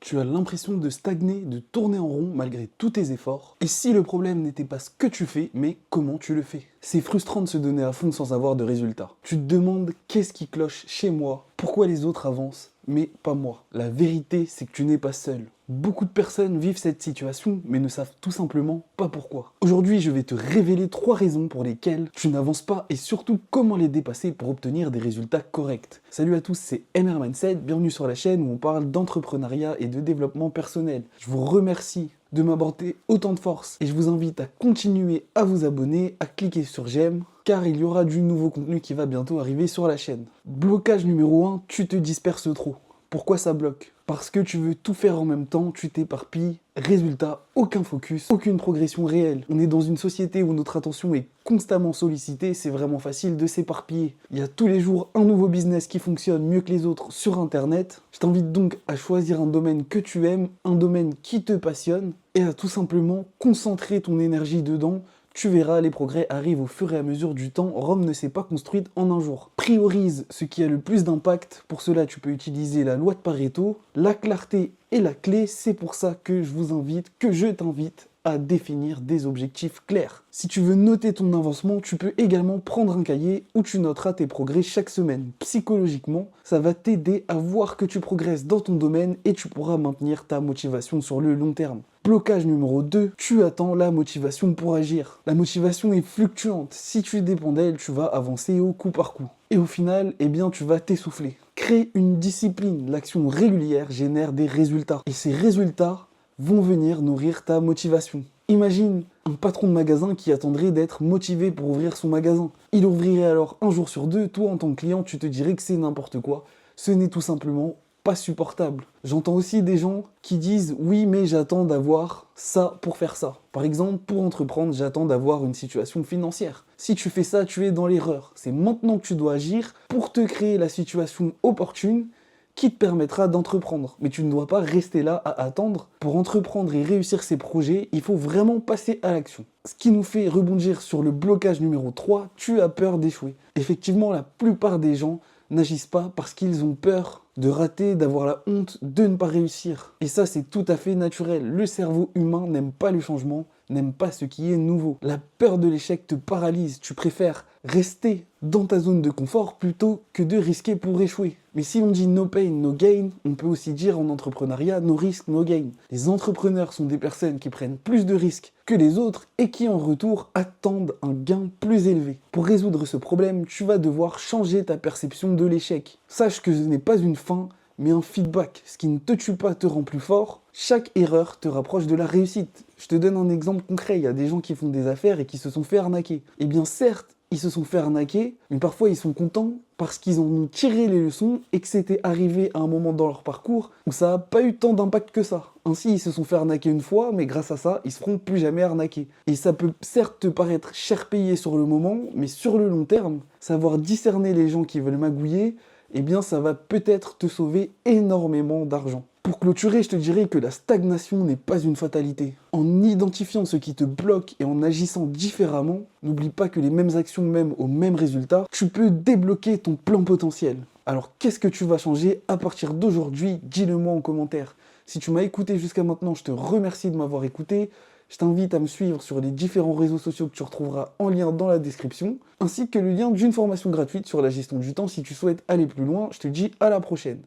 Tu as l'impression de stagner, de tourner en rond malgré tous tes efforts. Et si le problème n'était pas ce que tu fais, mais comment tu le fais? C'est frustrant de se donner à fond sans avoir de résultats. Tu te demandes qu'est-ce qui cloche chez moi, pourquoi les autres avancent, mais pas moi. La vérité, c'est que tu n'es pas seul. Beaucoup de personnes vivent cette situation, mais ne savent tout simplement pas pourquoi. Aujourd'hui, je vais te révéler 3 raisons pour lesquelles tu n'avances pas et surtout comment les dépasser pour obtenir des résultats corrects. Salut à tous, c'est MR Mindset, bienvenue sur la chaîne où on parle d'entrepreneuriat et de développement personnel. Je vous remercie de m'apporter autant de force et je vous invite à continuer à vous abonner, à cliquer sur j'aime, car il y aura du nouveau contenu qui va bientôt arriver sur la chaîne. Blocage numéro 1, tu te disperses trop. Pourquoi ça bloque? Parce que tu veux tout faire en même temps, tu t'éparpilles. Résultat, aucun focus, aucune progression réelle. On est dans une société où notre attention est constamment sollicitée, c'est vraiment facile de s'éparpiller. Il y a tous les jours un nouveau business qui fonctionne mieux que les autres sur Internet. Je t'invite donc à choisir un domaine que tu aimes, un domaine qui te passionne, et à tout simplement concentrer ton énergie dedans. Tu verras, les progrès arrivent au fur et à mesure du temps. Rome ne s'est pas construite en un jour. Priorise ce qui a le plus d'impact. Pour cela, tu peux utiliser la loi de Pareto. La clarté est la clé. C'est pour ça que je t'invite à définir des objectifs clairs. Si tu veux noter ton avancement, tu peux également prendre un cahier où tu noteras tes progrès chaque semaine. Psychologiquement, ça va t'aider à voir que tu progresses dans ton domaine et tu pourras maintenir ta motivation sur le long terme. Blocage numéro 2, tu attends la motivation pour agir. La motivation est fluctuante. Si tu dépends d'elle, tu vas avancer au coup par coup. Et au final, tu vas t'essouffler. Crée une discipline. L'action régulière génère des résultats. Et ces résultats vont venir nourrir ta motivation. Imagine un patron de magasin qui attendrait d'être motivé pour ouvrir son magasin. Il ouvrirait alors un jour sur deux. Toi, en tant que client, tu te dirais que c'est n'importe quoi. Ce n'est tout simplement pas supportable. J'entends aussi des gens qui disent « oui, mais j'attends d'avoir ça pour faire ça ». Par exemple, pour entreprendre, j'attends d'avoir une situation financière. Si tu fais ça, tu es dans l'erreur. C'est maintenant que tu dois agir pour te créer la situation opportune qui te permettra d'entreprendre. Mais tu ne dois pas rester là à attendre. Pour entreprendre et réussir ses projets, il faut vraiment passer à l'action. Ce qui nous fait rebondir sur le blocage numéro 3, tu as peur d'échouer. Effectivement, la plupart des gens n'agissent pas parce qu'ils ont peur de rater, d'avoir la honte, de ne pas réussir. Et ça, c'est tout à fait naturel. Le cerveau humain n'aime pas le changement, n'aime pas ce qui est nouveau. La peur de l'échec te paralyse. Tu préfères rester dans ta zone de confort plutôt que de risquer pour échouer. Mais si on dit no pain, no gain, on peut aussi dire en entrepreneuriat no risk, no gain. Les entrepreneurs sont des personnes qui prennent plus de risques que les autres et qui en retour attendent un gain plus élevé. Pour résoudre ce problème, tu vas devoir changer ta perception de l'échec. Sache que ce n'est pas une fin, mais un feedback. Ce qui ne te tue pas te rend plus fort. Chaque erreur te rapproche de la réussite. Je te donne un exemple concret. Il y a des gens qui font des affaires et qui se sont fait arnaquer. Eh bien certes, ils se sont fait arnaquer, mais parfois ils sont contents parce qu'ils en ont tiré les leçons et que c'était arrivé à un moment dans leur parcours où ça n'a pas eu tant d'impact que ça. Ainsi, ils se sont fait arnaquer une fois, mais grâce à ça, ils ne se feront plus jamais arnaquer. Et ça peut certes te paraître cher payé sur le moment, mais sur le long terme, savoir discerner les gens qui veulent magouiller, eh bien ça va peut-être te sauver énormément d'argent. Pour clôturer, je te dirais que la stagnation n'est pas une fatalité. En identifiant ce qui te bloque et en agissant différemment, n'oublie pas que les mêmes actions mènent au même résultat, tu peux débloquer ton plein potentiel. Alors qu'est-ce que tu vas changer à partir d'aujourd'hui? Dis-le moi en commentaire. Si tu m'as écouté jusqu'à maintenant, je te remercie de m'avoir écouté. Je t'invite à me suivre sur les différents réseaux sociaux que tu retrouveras en lien dans la description, ainsi que le lien d'une formation gratuite sur la gestion du temps si tu souhaites aller plus loin. Je te dis à la prochaine.